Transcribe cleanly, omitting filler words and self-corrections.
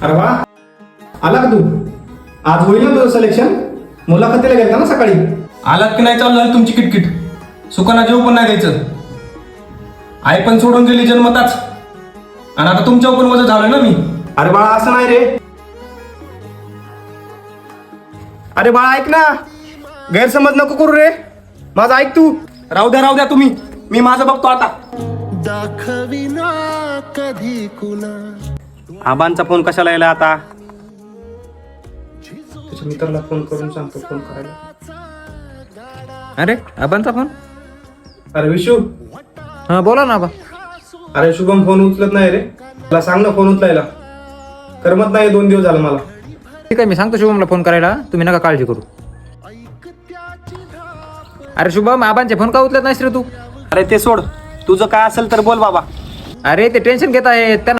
अरे वा, आला का तू? आज होईल ना तुझं सिलेक्शन? मुलाखतीला गेलता ना सकाळी? आलात की नाही चालू झाली तुमची किटकिट. सुखाना जेव पण नाही द्यायचं. आई पण सोडून गेली जन्मताच, आणि आता तुमच्यावर पण वजन झालं ना मी. अरे बाळा असं नाही रे. अरे बाळा ऐक ना, गैरसमज नको करू रे. माझं ऐक तू. राहू द्या तुम्ही, मी माझं बघतो आता. दाखविना कधी कुणा. आबांचा फोन कशाला यायला आता? तुझ्या मित्राला फोन करून सांगतो फोन करायला. अरे आबांचा फोन. अरे विशू. हा बोला ना आबा. अरे शुभम फोन उचलत नाही रे. मला सांग ना फोन उचलायला. करमत नाही 2 दिवस झालं मला. ठीक आहे, मी सांगतो शुभमला फोन करायला, तुम्ही नका काळजी करू. अरे शुभम, आबांचे फोन का उचलत नाहीस रे तू? अरे ते सोड, तुझं काय असेल तर बोल बाबा. अरे ते टेन्शन घेत आहेत त्यांना.